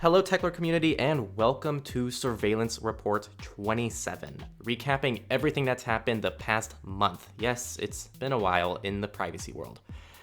Hello, Techlore community, and welcome to Surveillance Report 27, recapping everything that's happened the past month. Yes, it's been a while in the privacy world.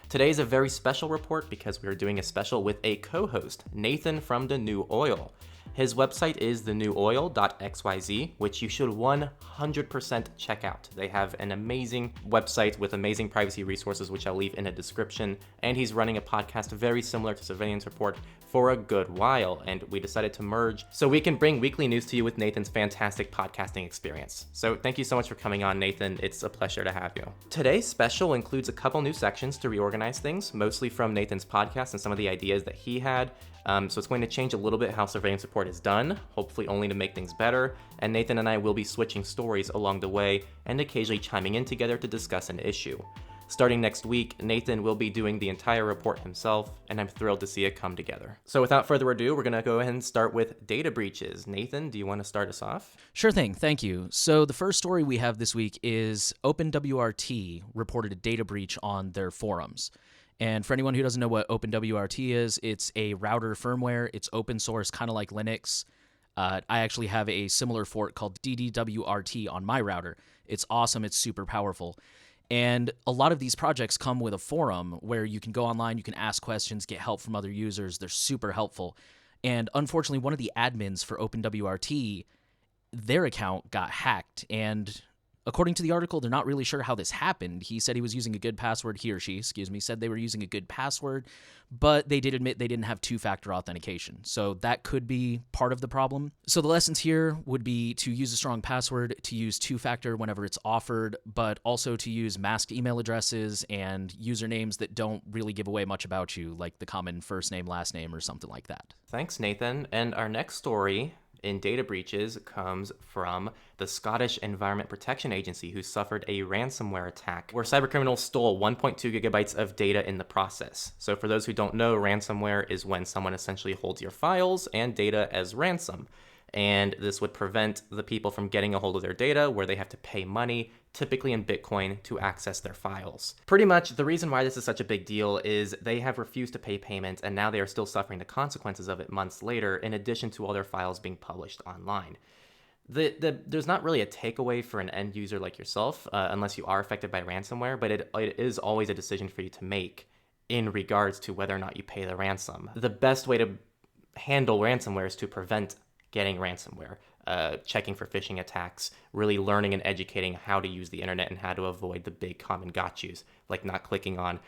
Today is a very special report because we are doing a special with a co-host, Nathan from The New Oil. His website is thenewoil.xyz, which you should 100% check out. They have an amazing website with amazing privacy resources, which I'll leave in a description. And he's running a podcast very similar to Surveillance Report for a good while, and we decided to merge so we can bring weekly news to you with Nathan's fantastic podcasting experience. So thank you so much for coming on, Nathan. It's a pleasure to have you. Today's special includes a couple new sections to reorganize things, mostly from Nathan's podcast and some of the ideas that he had. So it's going to change a little bit how Surveillance Report is done, hopefully only to make things better, and Nathan and I will be switching stories along the way and occasionally chiming in together to discuss an issue. Starting next week, Nathan will be doing the entire report himself, and I'm thrilled to see it come together. So without further ado, we're going to go ahead and start with data breaches. Nathan, do you want to start us off? Sure thing, thank you. So the first story we have this week is OpenWRT reported a data breach on their forums. And for anyone who doesn't know what OpenWRT is, it's a router firmware. It's open source, kind of like Linux. I actually have a similar fork called DDWRT on my router. It's awesome. It's super powerful. And a lot of these projects come with a forum where you can go online, you can ask questions, get help from other users. They're super helpful. And unfortunately, one of the admins for OpenWRT, their account got hacked. And according to the article, they're not really sure how this happened. He said he was using a good password. He or she, said they were using a good password, but they did admit they didn't have two-factor authentication. So that could be part of the problem. So the lessons here would be to use a strong password, to use two-factor whenever it's offered, but also to use masked email addresses and usernames that don't really give away much about you, like the common first name, last name, or something like that. Thanks, Nathan. And our next story in data breaches comes from the Scottish Environment Protection Agency, who suffered a ransomware attack where cybercriminals stole 1.2 gigabytes of data in the process. So for those who don't know, ransomware is when someone essentially holds your files and data as ransom. And this would prevent the people from getting a hold of their data where they have to pay money, typically in Bitcoin, to access their files. Pretty much the reason why this is such a big deal is they have refused to pay payment, and now they are still suffering the consequences of it months later, in addition to all their files being published online. There's not really a takeaway for an end user like yourself, unless you are affected by ransomware, but it is always a decision for you to make in regards to whether or not you pay the ransom. The best way to handle ransomware is to prevent getting ransomware, checking for phishing attacks, really learning and educating how to use the internet and how to avoid the big common gotchas, like not clicking on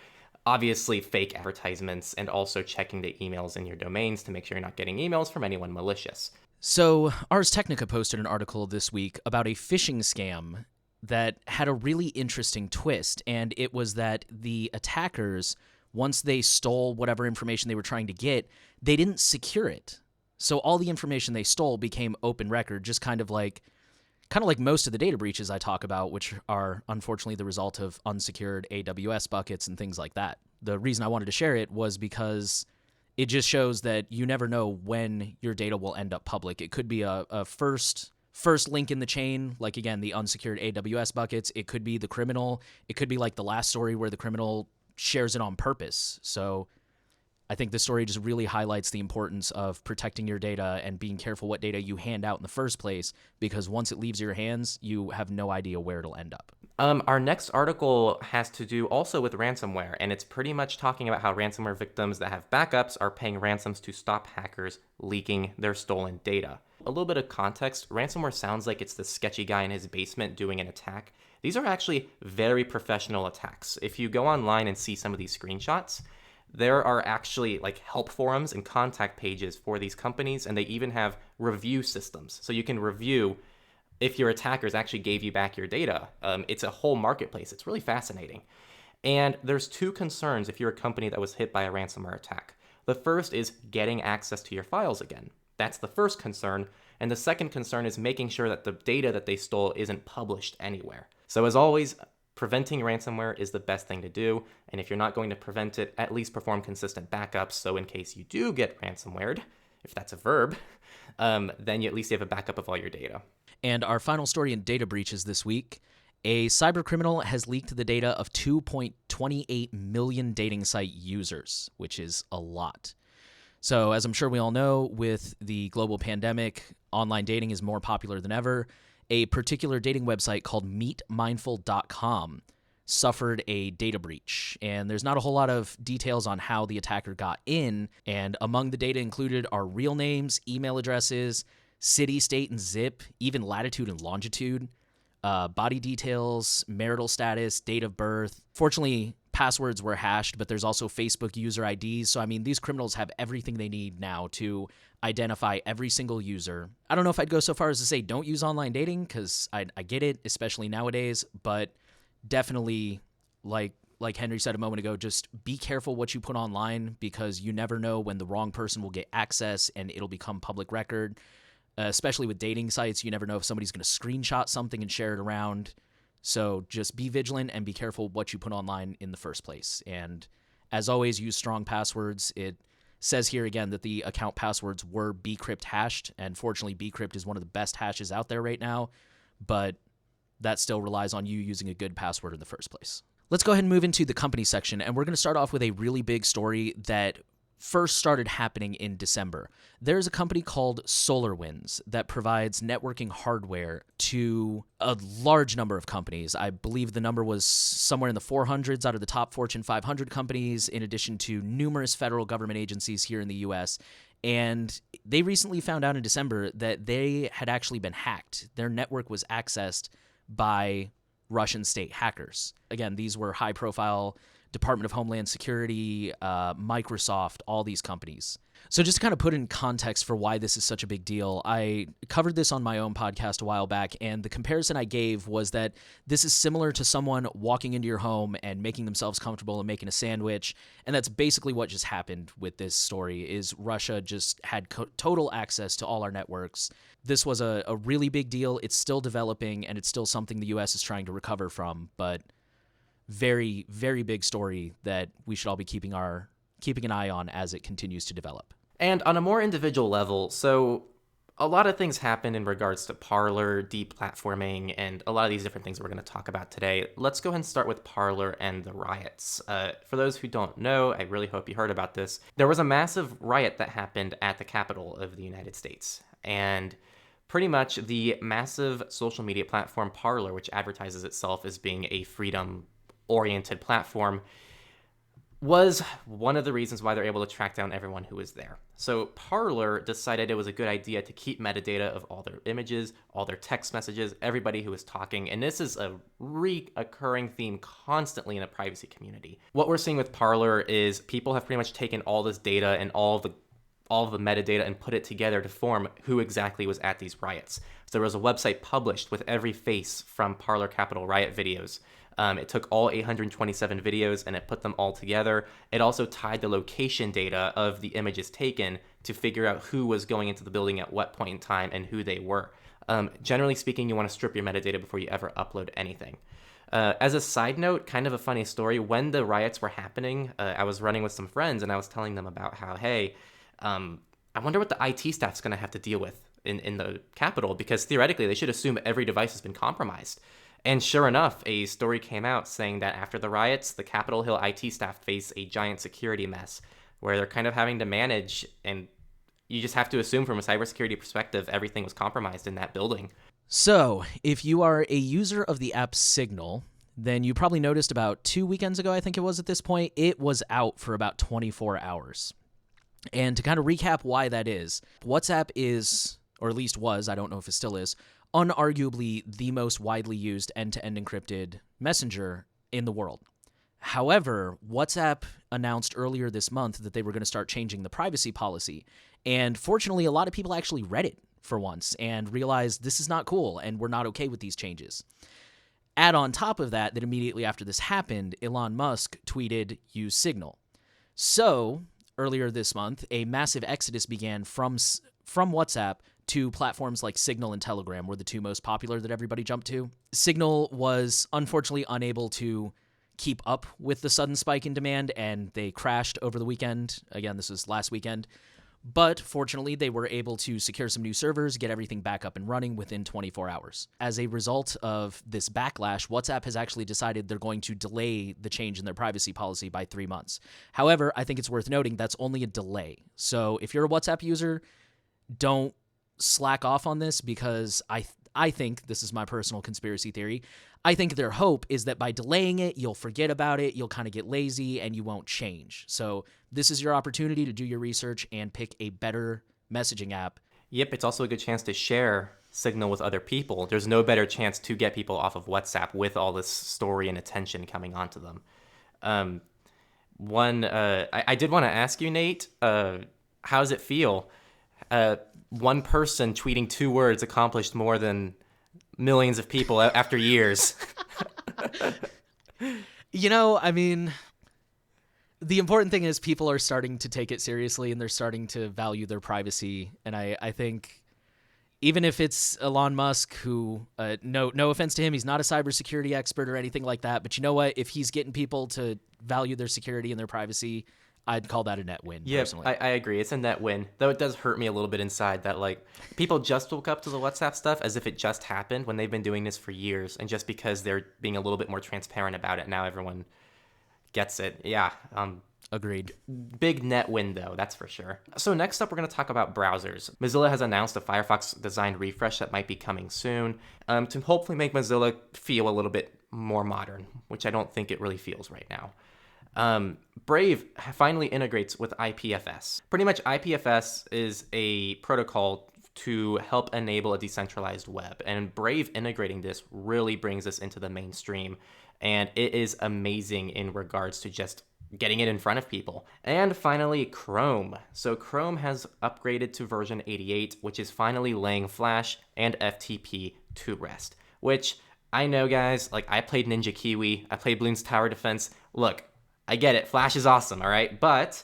obviously fake advertisements, and also checking the emails in your domains to make sure you're not getting emails from anyone malicious. So Ars Technica posted an article this week about a phishing scam that had a really interesting twist, and it was that the attackers, once they stole whatever information they were trying to get, they didn't secure it. So all the information they stole became open record, just kind of like most of the data breaches I talk about, which are unfortunately the result of unsecured AWS buckets and things like that. The reason I wanted to share it was because it just shows that you never know when your data will end up public. It could be a first link in the chain, like again, the unsecured AWS buckets. It could be the criminal. It could be like the last story where the criminal shares it on purpose. So I think this story just really highlights the importance of protecting your data and being careful what data you hand out in the first place, because once it leaves your hands, you have no idea where it'll end up. Our next article has to do also with ransomware, and it's pretty much talking about how ransomware victims that have backups are paying ransoms to stop hackers leaking their stolen data. A little bit of context, ransomware sounds like it's the sketchy guy in his basement doing an attack. These are actually very professional attacks. If you go online and see some of these screenshots, there are actually like help forums and contact pages for these companies, and they even have review systems. So you can review if your attackers actually gave you back your data. It's a whole marketplace. It's really fascinating. And there's two concerns if you're a company that was hit by a ransomware attack. The first is getting access to your files again. That's the first concern. And the second concern is making sure that the data that they stole isn't published anywhere. So as always, preventing ransomware is the best thing to do, and if you're not going to prevent it, at least perform consistent backups, so in case you do get ransomwared, if that's a verb, then you at least have a backup of all your data. And our final story in data breaches this week, a cybercriminal has leaked the data of 2.28 million dating site users, which is a lot. So, as I'm sure we all know, with the global pandemic, online dating is more popular than ever. A particular dating website called meetmindful.com suffered a data breach, and there's not a whole lot of details on how the attacker got in, and among the data included are real names, email addresses, city, state, and zip, even latitude and longitude, body details, marital status, date of birth. Fortunately, passwords were hashed, but there's also Facebook user IDs, so I mean, these criminals have everything they need now to identify every single user. I don't know if I'd go so far as to say don't use online dating, because I get it, especially nowadays, but definitely, like Henry said a moment ago, just be careful what you put online, because you never know when the wrong person will get access and it'll become public record. Especially with dating sites, you never know if somebody's going to screenshot something and share it around. So just be vigilant and be careful what you put online in the first place. And as always, use strong passwords. It says here again that the account passwords were bcrypt hashed, and fortunately bcrypt is one of the best hashes out there right now, but that still relies on you using a good password in the first place. Let's go ahead and move into the company section, and we're going to start off with a really big story that first started happening in December. There's a company called SolarWinds that provides networking hardware to a large number of companies. I believe the number was somewhere in the 400s out of the top Fortune 500 companies, in addition to numerous federal government agencies here in the US. And they recently found out in December that they had actually been hacked. Their network was accessed by Russian state hackers. Again, these were high-profile Department of Homeland Security, Microsoft, all these companies. So just to kind of put in context for why this is such a big deal, I covered this on my own podcast a while back, and the comparison I gave was that this is similar to someone walking into your home and making themselves comfortable and making a sandwich, and that's basically what just happened with this story, is Russia just had total access to all our networks. This was a really big deal. It's still developing, and it's still something the U.S. is trying to recover from, but very, very big story that we should all be keeping an eye on as it continues to develop. And on a more individual level, so a lot of things happen in regards to Parler, deplatforming, and a lot of these different things we're going to talk about today. Let's go ahead and start with Parler and the riots. For those who don't know, I really hope you heard about this. There was a massive riot that happened at the Capitol of the United States, and pretty much the massive social media platform Parler, which advertises itself as being a freedom-oriented platform, was one of the reasons why they're able to track down everyone who was there. So Parler decided it was a good idea to keep metadata of all their images, all their text messages, everybody who was talking, and this is a recurring theme constantly in the privacy community. What we're seeing with Parler is people have pretty much taken all this data and all the metadata and put it together to form who exactly was at these riots. So there was a website published with every face from Parler Capitol riot videos. It took all 827 videos and it put them all together. It also tied the location data of the images taken to figure out who was going into the building at what point in time and who they were. Generally speaking, you want to strip your metadata before you ever upload anything. As a side note, kind of a funny story, when the riots were happening, I was running with some friends and I was telling them about how, hey, I wonder what the IT staff's going to have to deal with in the Capitol, because theoretically they should assume every device has been compromised. And sure enough, a story came out saying that after the riots, the Capitol Hill IT staff face a giant security mess where they're kind of having to manage, and you just have to assume from a cybersecurity perspective, everything was compromised in that building. So, if you are a user of the app Signal, then you probably noticed about 2 weekends ago, I think it was at this point, it was out for about 24 hours. And to kind of recap why that is, WhatsApp is, or at least was, I don't know if it still is, unarguably the most widely used end-to-end encrypted messenger in the world. However, WhatsApp announced earlier this month that they were going to start changing the privacy policy. And fortunately, a lot of people actually read it for once and realized this is not cool and we're not okay with these changes. Add on top of that immediately after this happened, Elon Musk tweeted, "Use Signal." So, earlier this month, a massive exodus began from WhatsApp to platforms like Signal and Telegram were the two most popular that everybody jumped to. Signal was unfortunately unable to keep up with the sudden spike in demand, and they crashed over the weekend. Again, this was last weekend. But fortunately, they were able to secure some new servers, get everything back up and running within 24 hours. As a result of this backlash, WhatsApp has actually decided they're going to delay the change in their privacy policy by 3 months. However, I think it's worth noting that's only a delay. So if you're a WhatsApp user, don't slack off on this, because I think, this is my personal conspiracy theory, I think their hope is that by delaying it, you'll forget about it, you'll kind of get lazy, and you won't change. So this is your opportunity to do your research and pick a better messaging app. Yep, it's also a good chance to share Signal with other people. There's no better chance to get people off of WhatsApp with all this story and attention coming onto them. I did want to ask you, Nate, how does it feel? One person tweeting 2 words accomplished more than millions of people after years. I mean, the important thing is people are starting to take it seriously and they're starting to value their privacy. And I think even if it's Elon Musk, who, no offense to him, he's not a cybersecurity expert or anything like that. But you know what? If he's getting people to value their security and their privacy, I'd call that a net win, personally. I agree. It's a net win. Though it does hurt me a little bit inside that, like, people just woke up to the WhatsApp stuff as if it just happened when they've been doing this for years. And just because they're being a little bit more transparent about it, now everyone gets it. Yeah. Agreed. Big net win, though, that's for sure. So next up, we're going to talk about browsers. Mozilla has announced a Firefox design refresh that might be coming soon to hopefully make Mozilla feel a little bit more modern, which I don't think it really feels right now. Brave finally integrates with IPFS. Pretty much IPFS is a protocol to help enable a decentralized web, and Brave integrating this really brings us into the mainstream, and it is amazing in regards to just getting it in front of people. And finally, Chrome. So Chrome has upgraded to version 88, which is finally laying Flash and FTP to rest, which I know, guys, like, I played Ninja Kiwi, I played Bloons Tower Defense. Look, I get it. Flash is awesome, all right? But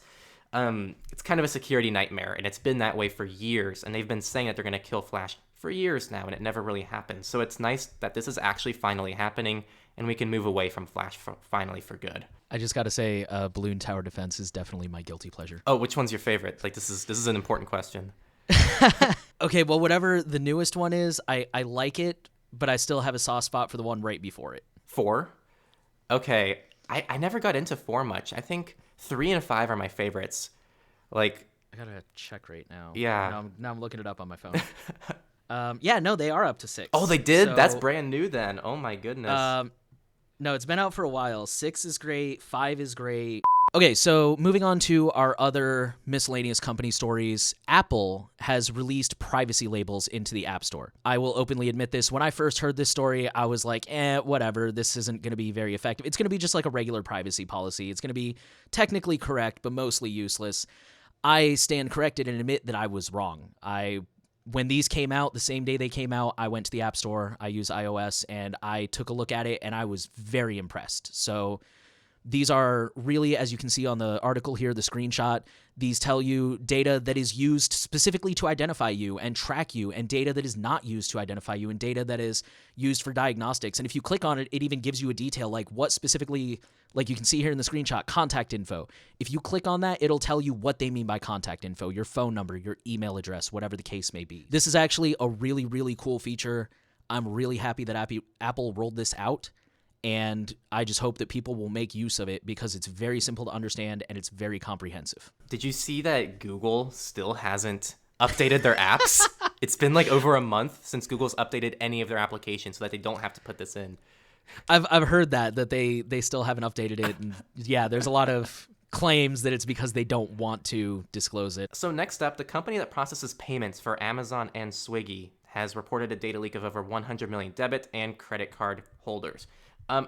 it's kind of a security nightmare, and it's been that way for years. And they've been saying that they're going to kill Flash for years now, and it never really happened. So it's nice that this is actually finally happening, and we can move away from Flash finally for good. I just got to say, Balloon Tower Defense is definitely my guilty pleasure. Oh, which one's your favorite? Like, this is an important question. Okay, well, whatever the newest one is, I like it, but I still have a soft spot for the one right before it. 4? Okay. I never got into 4 much. I think 3 and 5 are my favorites. Like, I gotta check right now. Yeah. Now I'm looking it up on my phone. Yeah, no, they are up to 6. Oh, they did? So, that's brand new then. Oh my goodness. No, it's been out for a while. 6 is great. 5 is great. Okay, so moving on to our other miscellaneous company stories, Apple has released privacy labels into the App Store. I will openly admit this. When I first heard this story, I was like, whatever. This isn't going to be very effective. It's going to be just like a regular privacy policy. It's going to be technically correct, but mostly useless. I stand corrected and admit that I was wrong. When these came out, the same day they came out, I went to the App Store. I use iOS, and I took a look at it, and I was very impressed. So these are really, as you can see on the article here, the screenshot, these tell you data that is used specifically to identify you and track you, and data that is not used to identify you, and data that is used for diagnostics. And if you click on it, it even gives you a detail like what specifically, like you can see here in the screenshot, contact info. If you click on that, it'll tell you what they mean by contact info, your phone number, your email address, whatever the case may be. This is actually a really, really cool feature. I'm really happy that Apple rolled this out. And I just hope that people will make use of it because it's very simple to understand and it's very comprehensive. Did you see that Google still hasn't updated their apps? It's been like over a month since Google's updated any of their applications so that they don't have to put this in. I've heard that they still haven't updated it. And yeah, there's a lot of claims that it's because they don't want to disclose it. So next up, the company that processes payments for Amazon and Swiggy has reported a data leak of over 100 million debit and credit card holders.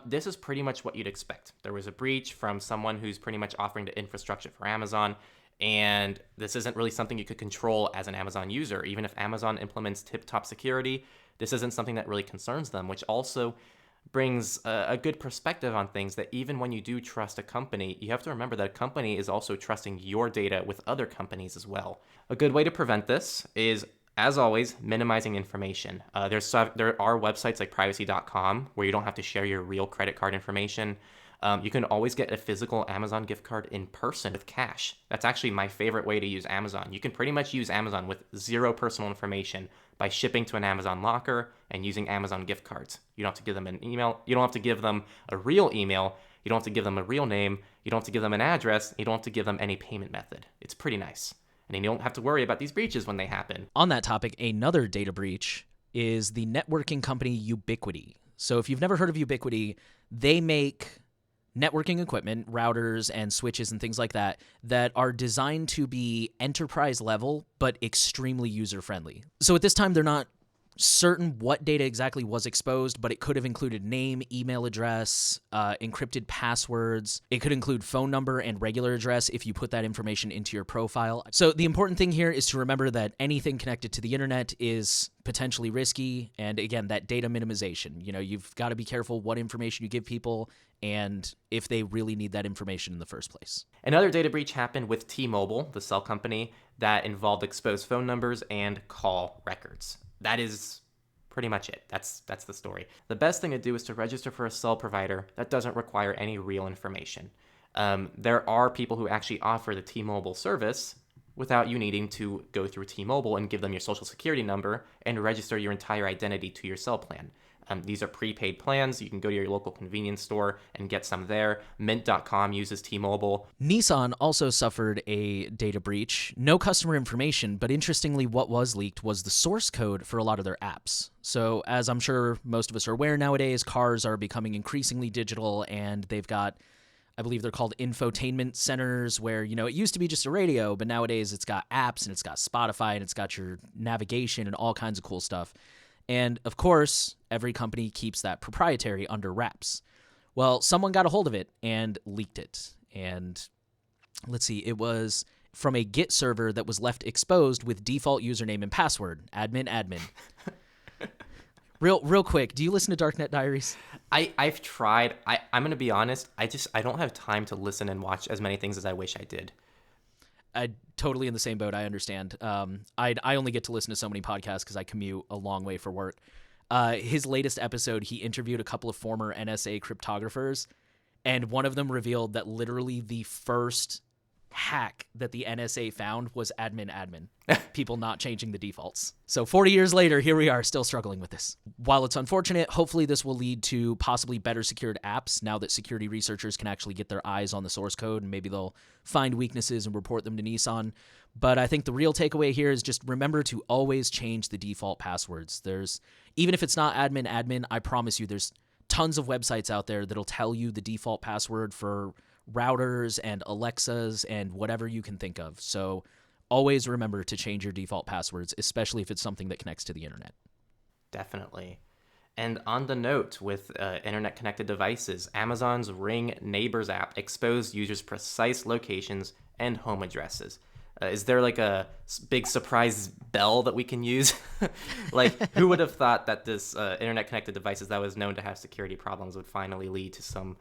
This is pretty much what you'd expect. There was a breach from someone who's pretty much offering the infrastructure for Amazon, and this isn't really something you could control as an Amazon user. Even if Amazon implements tip-top security, this isn't something that really concerns them, which also brings a good perspective on things that even when you do trust a company, you have to remember that a company is also trusting your data with other companies as well. A good way to prevent this is, as always, minimizing information. There are websites like privacy.com where you don't have to share your real credit card information. You can always get a physical Amazon gift card in person with cash. That's actually my favorite way to use Amazon. You can pretty much use Amazon with zero personal information by shipping to an Amazon locker and using Amazon gift cards. You don't have to give them an email. You don't have to give them a real email. You don't have to give them a real name. You don't have to give them an address. You don't have to give them any payment method. It's pretty nice. And then you don't have to worry about these breaches when they happen. On that topic, another data breach is the networking company Ubiquiti. So if you've never heard of Ubiquiti, they make networking equipment, routers and switches and things like that, that are designed to be enterprise level, but extremely user-friendly. So at this time, they're not certain what data exactly was exposed, but it could have included name, email address, encrypted passwords. It could include phone number and regular address if you put that information into your profile. So the important thing here is to remember that anything connected to the internet is potentially risky. And again, that data minimization, you've got to be careful what information you give people and if they really need that information in the first place. Another data breach happened with T-Mobile, the cell company, that involved exposed phone numbers and call records. That is pretty much it. That's the story. The best thing to do is to register for a cell provider that doesn't require any real information. There are people who actually offer the T-Mobile service without you needing to go through T-Mobile and give them your social security number and register your entire identity to your cell plan. These are prepaid plans. You can go to your local convenience store and get some there. Mint.com uses T-Mobile. Nissan also suffered a data breach. No customer information, but interestingly, what was leaked was the source code for a lot of their apps. So as I'm sure most of us are aware nowadays, cars are becoming increasingly digital, and they've got, I believe they're called infotainment centers, where, it used to be just a radio, but nowadays it's got apps and it's got Spotify and it's got your navigation and all kinds of cool stuff. And of course, every company keeps that proprietary under wraps. Well, someone got a hold of it and leaked it. And let's see, it was from a Git server that was left exposed with default username and password, admin. Real quick, do you listen to Darknet Diaries? I've tried. I'm going to be honest. I don't have time to listen and watch as many things as I wish I did. I'm totally in the same boat. I understand. I only get to listen to so many podcasts because I commute a long way for work. His latest episode, he interviewed a couple of former NSA cryptographers, and one of them revealed that literally the first hack that the NSA found was admin. People not changing the defaults. So 40 years later, here we are still struggling with this. While it's unfortunate, hopefully this will lead to possibly better secured apps now that security researchers can actually get their eyes on the source code, and maybe they'll find weaknesses and report them to Nissan. But I think the real takeaway here is just remember to always change the default passwords. Even if it's not admin, I promise you there's tons of websites out there that'll tell you the default password for routers and Alexas and whatever you can think of. So always remember to change your default passwords, especially if it's something that connects to the internet. Definitely. And on the note with internet-connected devices, Amazon's Ring Neighbors app exposed users' precise locations and home addresses. Is there like a big surprise bell that we can use? Who would have thought that this internet-connected devices that was known to have security problems would finally lead to some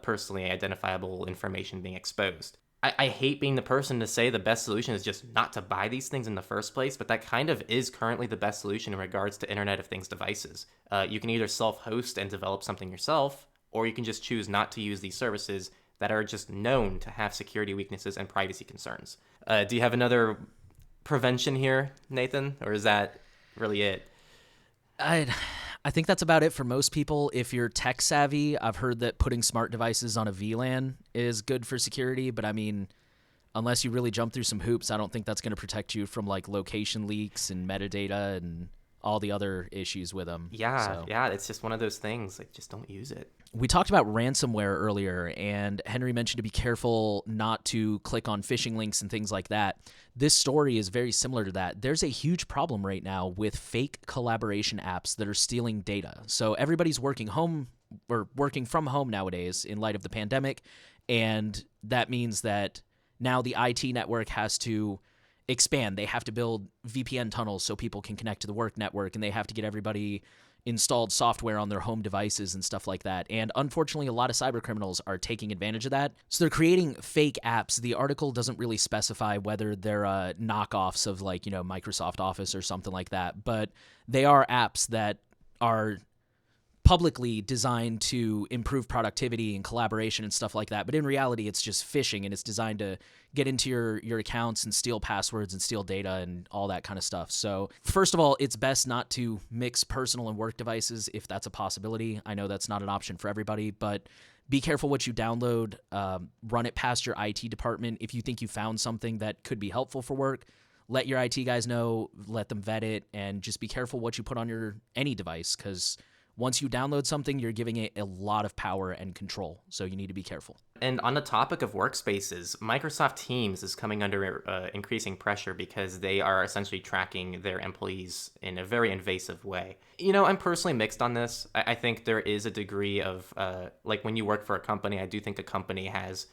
personally identifiable information being exposed? I hate being the person to say the best solution is just not to buy these things in the first place, but that kind of is currently the best solution in regards to Internet of Things devices. You can either self-host and develop something yourself, or you can just choose not to use these services that are just known to have security weaknesses and privacy concerns. Do you have another prevention here, Nathan, or is that really it? I think that's about it for most people. If you're tech savvy, I've heard that putting smart devices on a VLAN is good for security, but I mean, unless you really jump through some hoops, I don't think that's going to protect you from like location leaks and metadata and all the other issues with them. Yeah, it's just one of those things. Like, just don't use it. We talked about ransomware earlier, and Henry mentioned to be careful not to click on phishing links and things like that. This story is very similar to that. There's a huge problem right now with fake collaboration apps that are stealing data. So everybody's working from home nowadays in light of the pandemic, and that means that now the IT network has to expand. They have to build VPN tunnels so people can connect to the work network, and they have to get everybody installed software on their home devices and stuff like that. And unfortunately, a lot of cyber criminals are taking advantage of that. So they're creating fake apps. The article doesn't really specify whether they're knockoffs of Microsoft Office or something like that, but they are apps that are publicly designed to improve productivity and collaboration and stuff like that. But in reality, it's just phishing, and it's designed to get into your accounts and steal passwords and steal data and all that kind of stuff. So first of all, it's best not to mix personal and work devices if that's a possibility. I know that's not an option for everybody, but be careful what you download. Run it past your IT department. If you think you found something that could be helpful for work, let your IT guys know, let them vet it, and just be careful what you put on any device, because once you download something, you're giving it a lot of power and control, so you need to be careful. And on the topic of workspaces, Microsoft Teams is coming under increasing pressure because they are essentially tracking their employees in a very invasive way. I'm personally mixed on this. I think there is a degree of, like when you work for a company, I do think a company has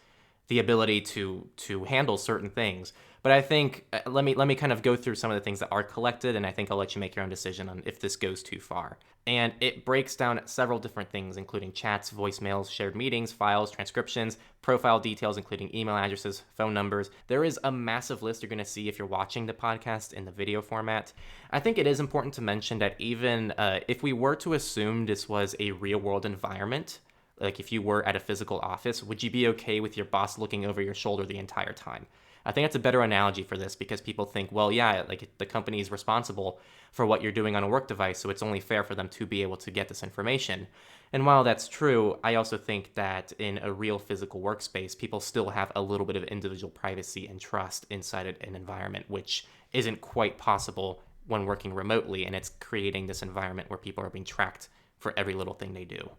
the ability to handle certain things. But I think, let me kind of go through some of the things that are collected, and I think I'll let you make your own decision on if this goes too far. And it breaks down several different things, including chats, voicemails, shared meetings, files, transcriptions, profile details, including email addresses, phone numbers. There is a massive list you're going to see if you're watching the podcast in the video format. I think it is important to mention that even if we were to assume this was a real-world environment, like if you were at a physical office, would you be okay with your boss looking over your shoulder the entire time? I think that's a better analogy for this, because people think, well, yeah, like the company is responsible for what you're doing on a work device, so it's only fair for them to be able to get this information. And while that's true, I also think that in a real physical workspace, people still have a little bit of individual privacy and trust inside an environment, which isn't quite possible when working remotely, and it's creating this environment where people are being tracked for every little thing they do.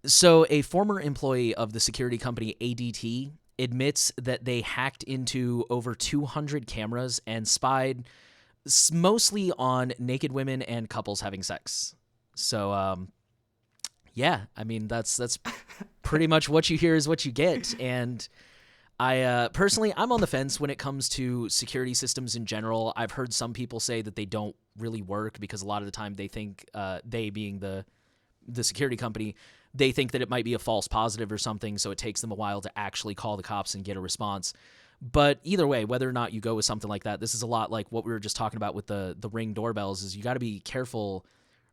So a former employee of the security company ADT admits that they hacked into over 200 cameras and spied mostly on naked women and couples having sex. So, yeah, I mean, that's pretty much what you hear is what you get. And I personally, I'm on the fence when it comes to security systems in general. I've heard some people say that they don't really work because a lot of the time they think, they being the security company, they think that it might be a false positive or something, so it takes them a while to actually call the cops and get a response. But either way, whether or not you go with something like that, this is a lot like what we were just talking about with the Ring doorbells, is you got to be careful,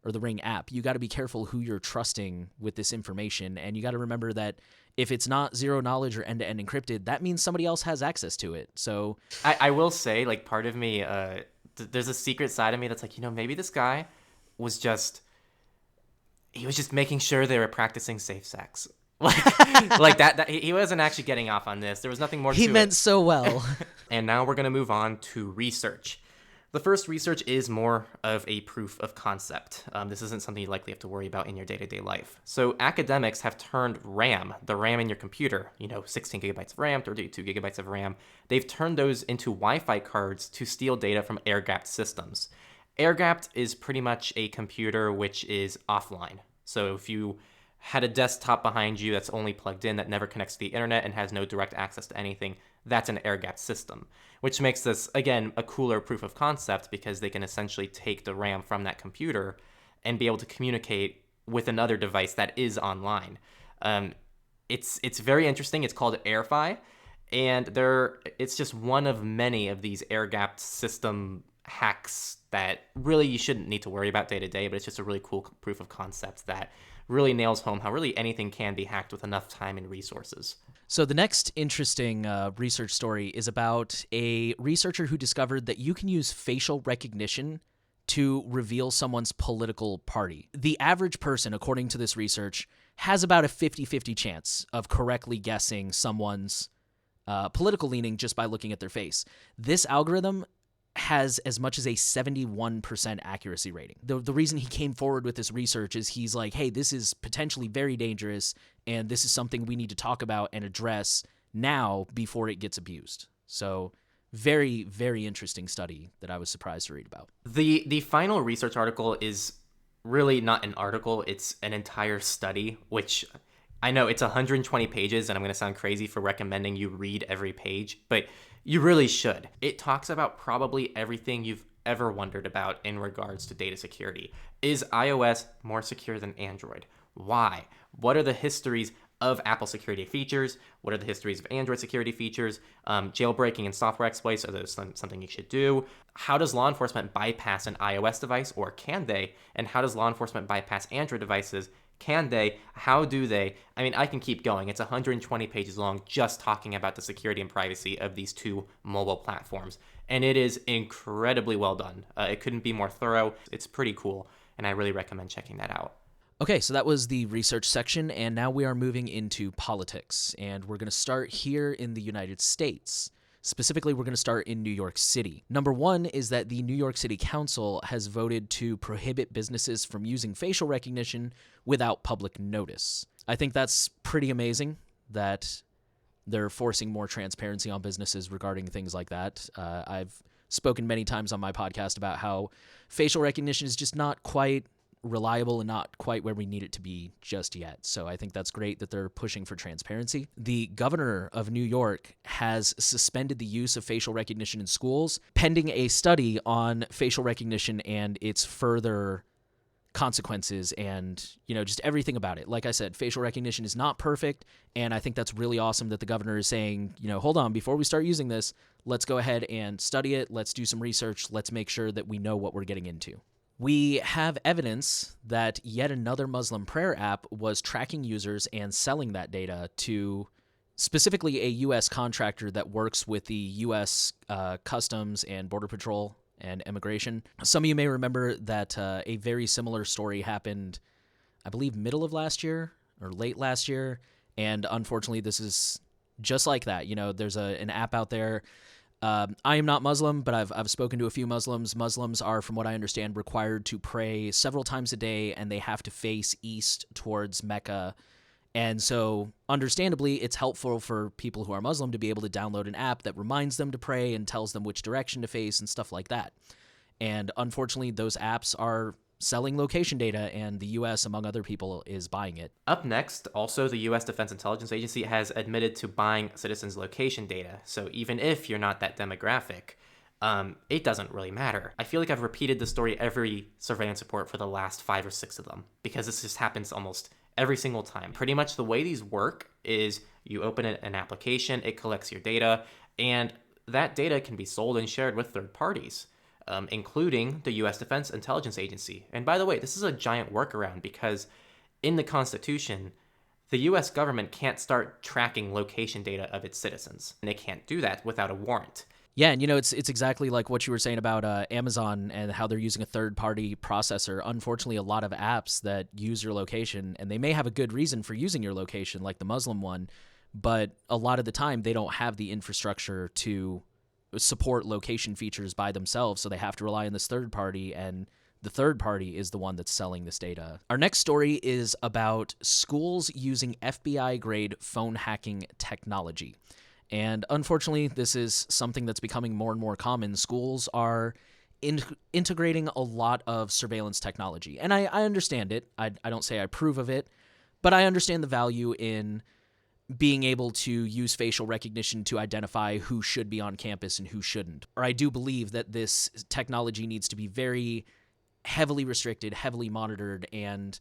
or the Ring app, you got to be careful who you're trusting with this information, and you got to remember that if it's not zero knowledge or end-to-end encrypted, that means somebody else has access to it. So I will say, like, part of me, there's a secret side of me that's like, maybe this guy was just... he was just making sure they were practicing safe sex. Like that he wasn't actually getting off on this. There was nothing more to it. He meant so well. And now we're going to move on to research. The first research is more of a proof of concept. This isn't something you likely have to worry about in your day-to-day life. So academics have turned RAM, the RAM in your computer, 16 gigabytes of RAM, 32 gigabytes of RAM, they've turned those into Wi-Fi cards to steal data from air-gapped systems. Air-gapped is pretty much a computer which is offline. So if you had a desktop behind you that's only plugged in, that never connects to the internet and has no direct access to anything, that's an air-gapped system, which makes this, again, a cooler proof of concept because they can essentially take the RAM from that computer and be able to communicate with another device that is online. It's very interesting. It's called AirFi, and it's just one of many of these air-gapped system hacks that really you shouldn't need to worry about day to day, but it's just a really cool proof of concept that really nails home how really anything can be hacked with enough time and resources. So the next interesting research story is about a researcher who discovered that you can use facial recognition to reveal someone's political party. The average person, according to this research, has about a 50-50 chance of correctly guessing someone's political leaning just by looking at their face. This algorithm has as much as a 71% accuracy rating. The reason he came forward with this research is he's like, hey, this is potentially very dangerous, and this is something we need to talk about and address now before it gets abused. So very, very interesting study that I was surprised to read about. The final research article is really not an article, it's an entire study, which I know it's 120 pages, and I'm going to sound crazy for recommending you read every page, but you really should. It talks about probably everything you've ever wondered about in regards to data security. Is iOS more secure than Android? Why? What are the histories of Apple security features? What are the histories of Android security features? Jailbreaking and software exploits, are those something you should do? How does law enforcement bypass an iOS device, or can they? And how does law enforcement bypass Android devices? Can they? How do they? I mean, I can keep going. It's 120 pages long just talking about the security and privacy of these two mobile platforms. And it is incredibly well done. It couldn't be more thorough. It's pretty cool, and I really recommend checking that out. Okay, so that was the research section, and now we are moving into politics. And we're going to start here in the United States. Specifically, we're going to start in New York City. Number one is that the New York City Council has voted to prohibit businesses from using facial recognition without public notice. I think that's pretty amazing that they're forcing more transparency on businesses regarding things like that. I've spoken many times on my podcast about how facial recognition is just not quite reliable and not quite where we need it to be just yet. So I think that's great that they're pushing for transparency. The governor of New York has suspended the use of facial recognition in schools pending a study on facial recognition and its further consequences and, just everything about it. Like I said, facial recognition is not perfect, and I think that's really awesome that the governor is saying, hold on, before we start using this, let's go ahead and study it, let's do some research, let's make sure that we know what we're getting into. We have evidence that yet another Muslim prayer app was tracking users and selling that data to specifically a U.S. contractor that works with the U.S. Customs and Border Patrol and Immigration. Some of you may remember that a very similar story happened, I believe, middle of last year or late last year, and unfortunately this is just like that. There's an app out there. I am not Muslim, but I've spoken to a few Muslims. Muslims are, from what I understand, required to pray several times a day, and they have to face east towards Mecca. And so, understandably, it's helpful for people who are Muslim to be able to download an app that reminds them to pray and tells them which direction to face and stuff like that. And unfortunately, those apps are selling location data, and the U.S., among other people, is buying it. Up next, also, the U.S. Defense Intelligence Agency has admitted to buying citizens' location data. So even if you're not that demographic, it doesn't really matter. I feel like I've repeated this story every surveillance report for the last 5 or 6 of them, because this just happens almost every single time. Pretty much the way these work is you open an application, it collects your data, and that data can be sold and shared with third parties. Including the U.S. Defense Intelligence Agency. And by the way, this is a giant workaround because in the Constitution, the U.S. government can't start tracking location data of its citizens. And they can't do that without a warrant. Yeah, and it's exactly like what you were saying about Amazon and how they're using a third-party processor. Unfortunately, a lot of apps that use your location, and they may have a good reason for using your location, like the Muslim one, but a lot of the time they don't have the infrastructure to support location features by themselves, so they have to rely on this third party, and the third party is the one that's selling this data. Our next story is about schools using FBI-grade phone hacking technology. And unfortunately, this is something that's becoming more and more common. Schools are integrating a lot of surveillance technology, and I understand it. I don't say I approve of it, but I understand the value in being able to use facial recognition to identify who should be on campus and who shouldn't. Or I do believe that this technology needs to be very heavily restricted, heavily monitored, and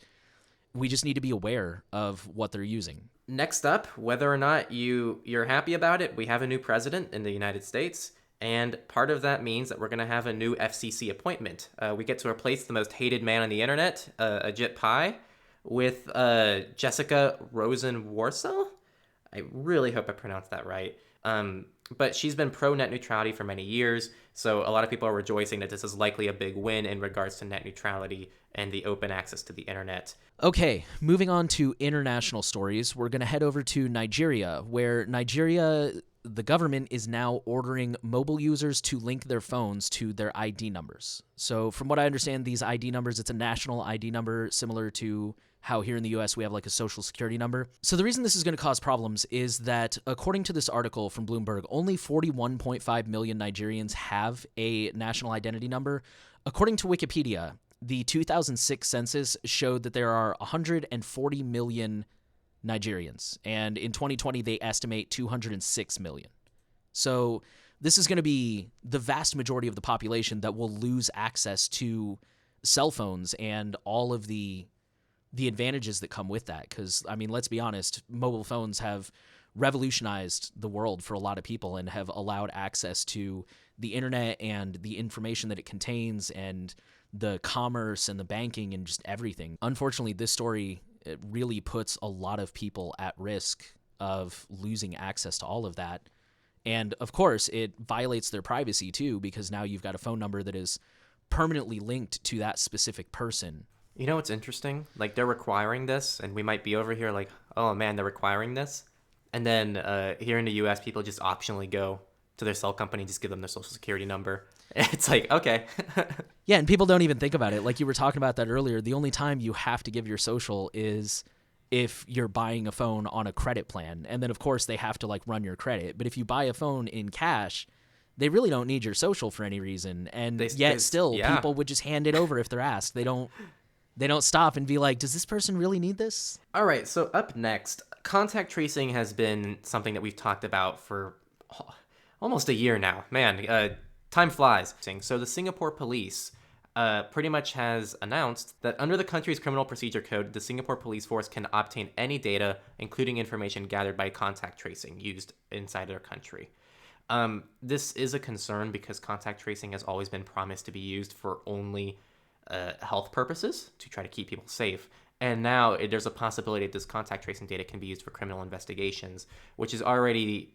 we just need to be aware of what they're using. Next up, whether or not you're happy about it, we have a new president in the United States, and part of that means that we're going to have a new FCC appointment. We get to replace the most hated man on the internet, Ajit Pai, with Jessica Rosen-Warcel. I really hope I pronounced that right. But she's been pro net neutrality for many years, so a lot of people are rejoicing that this is likely a big win in regards to net neutrality and the open access to the internet. Okay, moving on to international stories, we're going to head over to Nigeria, where Nigeria, the government is now ordering mobile users to link their phones to their ID numbers. So from what I understand, these ID numbers, it's a national ID number similar to how here in the U.S. we have like a social security number. So the reason this is going to cause problems is that according to this article from Bloomberg, only 41.5 million Nigerians have a national identity number. According to Wikipedia, the 2006 census showed that there are 140 million Nigerians, and in 2020 they estimate 206 million. So this is going to be the vast majority of the population that will lose access to cell phones and all of the advantages that come with that. Because, I mean, let's be honest, mobile phones have revolutionized the world for a lot of people and have allowed access to the internet and the information that it contains and the commerce and the banking and just everything. Unfortunately, this story it really puts a lot of people at risk of losing access to all of that. And of course, it violates their privacy too, because now you've got a phone number that is permanently linked to that specific person. You know what's interesting? Like, they're requiring this, and we might be over here like, oh man, they're requiring this. And then here in the US, people just optionally go to their cell company and just give them their social security number. It's like, okay. Yeah, and people don't even think about it. Like you were talking about that earlier, the only time you have to give your social is if you're buying a phone on a credit plan. And then, of course, they have to like run your credit. But if you buy a phone in cash, they really don't need your social for any reason. And still, people would just hand it over if they're asked. They don't stop and be like, does this person really need this? All right, so up next, contact tracing has been something that we've talked about for almost a year now. Man, time flies. So the Singapore police pretty much has announced that under the country's criminal procedure code, the Singapore police force can obtain any data, including information gathered by contact tracing used inside their country. This is a concern because contact tracing has always been promised to be used for only health purposes to try to keep people safe. And now there's a possibility that this contact tracing data can be used for criminal investigations, which is already,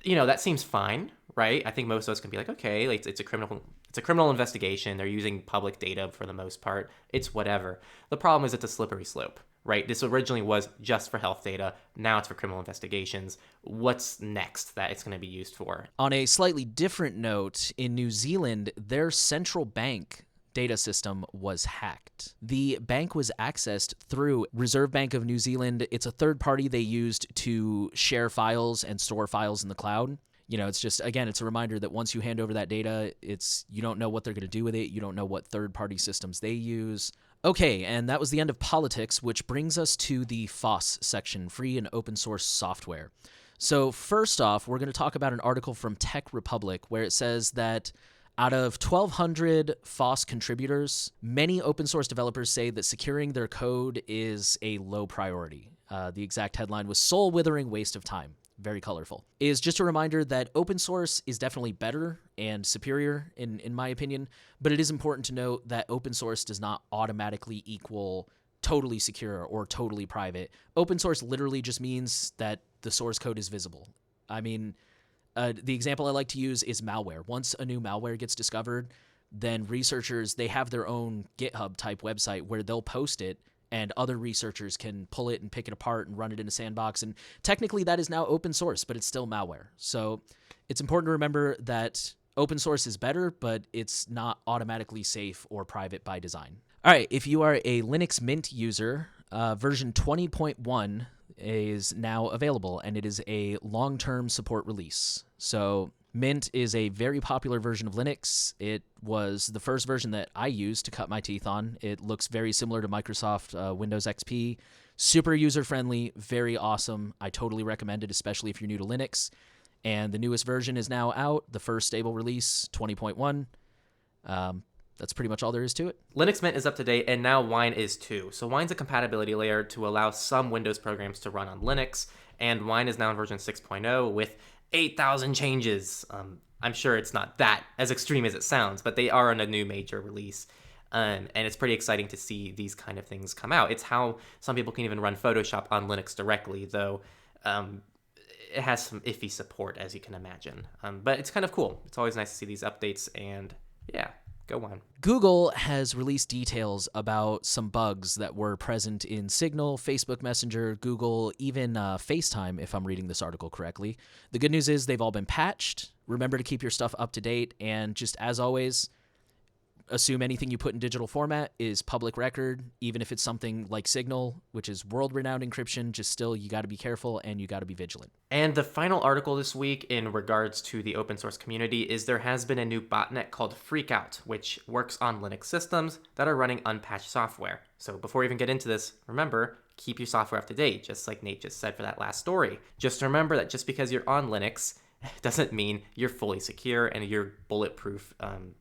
that seems fine, right? I think most of us can be like, okay, like it's a criminal investigation. They're using public data for the most part. It's whatever. The problem is it's a slippery slope, right? This originally was just for health data. Now it's for criminal investigations. What's next that it's going to be used for? On a slightly different note, in New Zealand, their central bank data system was hacked. The bank was accessed through Reserve Bank of New Zealand. It's a third party they used to share files and store files in the cloud. It's just, again, it's a reminder that once you hand over that data, you don't know what they're going to do with it. You don't know what third-party systems they use. Okay, and that was the end of politics, which brings us to the FOSS section, free and open source software. So first off, we're going to talk about an article from Tech Republic where it says that out of 1,200 FOSS contributors, many open source developers say that securing their code is a low priority. The exact headline was soul-withering waste of time. Very colorful. Is just a reminder that open source is definitely better and superior in my opinion, but it is important to note that open source does not automatically equal totally secure or totally private. Open source literally just means that the source code is visible. I mean, the example I like to use is malware. Once a new malware gets discovered, then researchers, they have their own GitHub type website where they'll post it and other researchers can pull it and pick it apart and run it in a sandbox. And technically that is now open source, but it's still malware. So it's important to remember that open source is better, but it's not automatically safe or private by design. All right, if you are a Linux Mint user, version 20.1 is now available, and it is a long-term support release. So Mint is a very popular version of Linux. It was the first version that I used to cut my teeth on. It looks very similar to Microsoft Windows XP. Super user-friendly, very awesome. I totally recommend it, especially if you're new to Linux. And the newest version is now out, the first stable release, 20.1. That's pretty much all there is to it. Linux Mint is up to date, and now Wine is too. So Wine's a compatibility layer to allow some Windows programs to run on Linux, and Wine is now in version 6.0 with 8,000 changes. I'm sure it's not that as extreme as it sounds, but they are in a new major release. And it's pretty exciting to see these kind of things come out. It's how some people can even run Photoshop on Linux directly, though it has some iffy support, as you can imagine. But it's kind of cool. It's always nice to see these updates, and yeah, go on. Google has released details about some bugs that were present in Signal, Facebook Messenger, Google, even FaceTime, if I'm reading this article correctly. The good news is they've all been patched. Remember to keep your stuff up to date, and just as always, assume anything you put in digital format is public record, even if it's something like Signal, which is world-renowned encryption. Just still, you got to be careful and you got to be vigilant. And the final article this week in regards to the open source community is there has been a new botnet called Freakout, which works on Linux systems that are running unpatched software. So before we even get into this, remember, keep your software up to date, just like Nate just said for that last story. Just remember that just because you're on Linux doesn't mean you're fully secure and you're bulletproof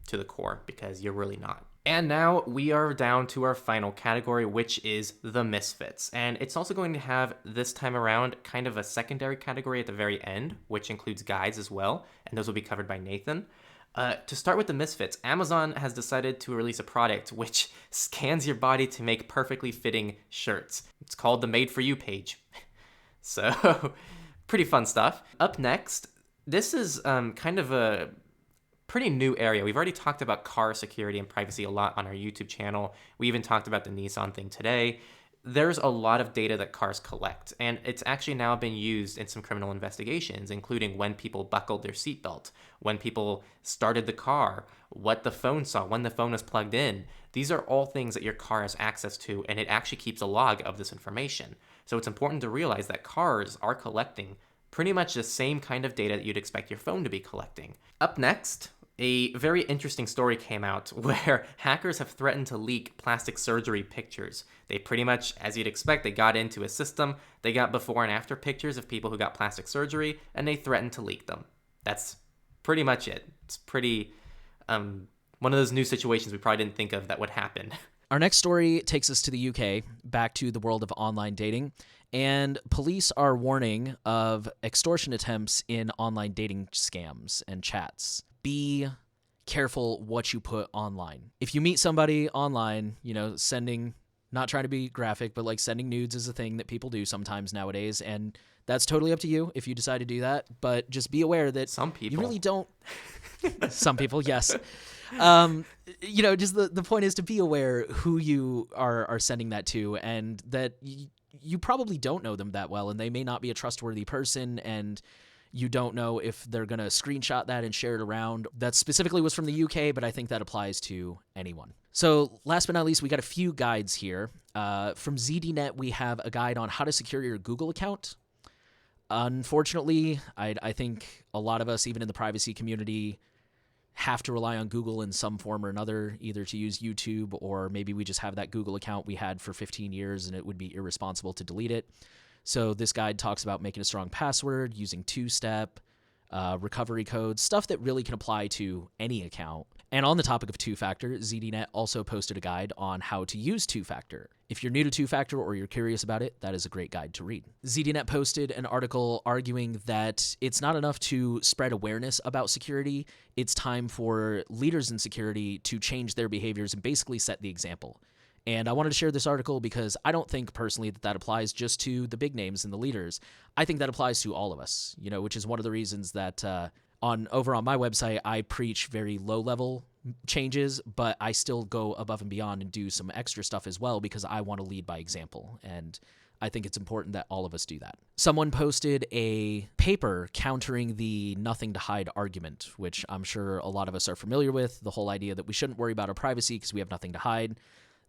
to the core, because you're really not. And now we are down to our final category, which is the Misfits. And it's also going to have, this time around, kind of a secondary category at the very end, which includes guides as well. And those will be covered by Nathan. To start with the Misfits, Amazon has decided to release a product which scans your body to make perfectly fitting shirts. It's called the Made For You page. So, pretty fun stuff. Up next, this is kind of a pretty new area. We've already talked about car security and privacy a lot on our YouTube channel. We even talked about the Nissan thing today. There's a lot of data that cars collect, and it's actually now been used in some criminal investigations, including when people buckled their seatbelt, when people started the car, what the phone saw, when the phone was plugged in. These are all things that your car has access to, and it actually keeps a log of this information. So it's important to realize that cars are collecting pretty much the same kind of data that you'd expect your phone to be collecting. Up next, a very interesting story came out where hackers have threatened to leak plastic surgery pictures. They pretty much, as you'd expect, they got into a system, they got before and after pictures of people who got plastic surgery, and they threatened to leak them. That's pretty much it. It's pretty, one of those new situations we probably didn't think of that would happen. Our next story takes us to the UK, back to the world of online dating, and police are warning of extortion attempts in online dating scams and chats. Be careful what you put online. If you meet somebody online, sending, not trying to be graphic, but like sending nudes is a thing that people do sometimes nowadays, and that's totally up to you if you decide to do that, but just be aware that some people, you really don't. Some people, yes. Just the point is to be aware who you are sending that to, and that you probably don't know them that well, and they may not be a trustworthy person, and you don't know if they're going to screenshot that and share it around. That specifically was from the UK, but I think that applies to anyone. So last but not least, we got a few guides here. From ZDNet, we have a guide on how to secure your Google account. Unfortunately, I think a lot of us, even in the privacy community, have to rely on Google in some form or another, either to use YouTube, or maybe we just have that Google account we had for 15 years and it would be irresponsible to delete it. So this guide talks about making a strong password, using two-step, recovery codes, stuff that really can apply to any account. And on the topic of two-factor, ZDNet also posted a guide on how to use two-factor. If you're new to two-factor or you're curious about it, that is a great guide to read. ZDNet posted an article arguing that it's not enough to spread awareness about security. It's time for leaders in security to change their behaviors and basically set the example. And I wanted to share this article because I don't think personally that applies just to the big names and the leaders. I think that applies to all of us, which is one of the reasons that over on my website, I preach very low-level changes, but I still go above and beyond and do some extra stuff as well because I want to lead by example. And I think it's important that all of us do that. Someone posted a paper countering the nothing to hide argument, which I'm sure a lot of us are familiar with, the whole idea that we shouldn't worry about our privacy because we have nothing to hide.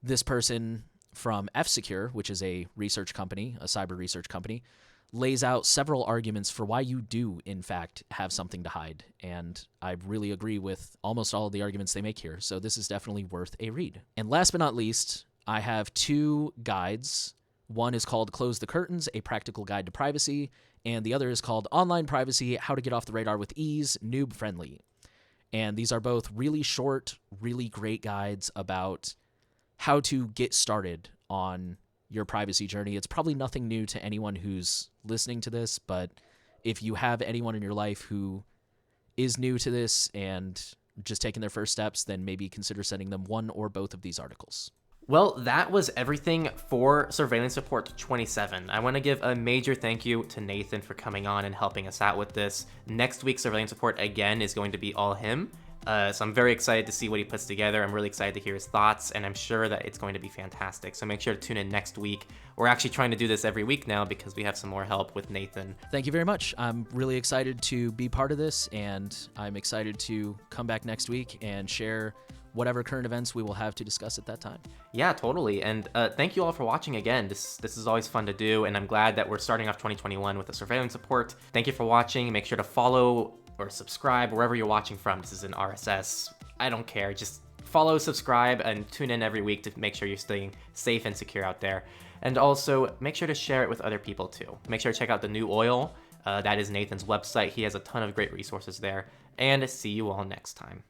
This person from F-Secure, which is a research company, a cyber research company, lays out several arguments for why you do, in fact, have something to hide. And I really agree with almost all of the arguments they make here. So this is definitely worth a read. And last but not least, I have two guides. One is called Close the Curtains, A Practical Guide to Privacy. And the other is called Online Privacy, How to Get Off the Radar with Ease, Noob Friendly. And these are both really short, really great guides about how to get started on your privacy journey. It's probably nothing new to anyone who's listening to this, but if you have anyone in your life who is new to this and just taking their first steps, then maybe consider sending them one or both of these articles. Well, that was everything for Surveillance Report 27. I want to give a major thank you to Nathan for coming on and helping us out with this. Next week's Surveillance Report, again, is going to be all him. So I'm very excited to see what he puts together. I'm really excited to hear his thoughts, and I'm sure that it's going to be fantastic. So make sure to tune in next week. We're actually trying to do this every week now because we have some more help with Nathan. Thank you very much. I'm really excited to be part of this, and I'm excited to come back next week and share whatever current events we will have to discuss at that time. Yeah, totally. And thank you all for watching again. This is always fun to do, and I'm glad that we're starting off 2021 with a Surveillance Report. Thank you for watching. Make sure to follow or subscribe wherever you're watching from. This is an RSS. I don't care. Just follow, subscribe, and tune in every week to make sure you're staying safe and secure out there. And also, make sure to share it with other people too. Make sure to check out The New Oil. That is Nathan's website. He has a ton of great resources there. And see you all next time.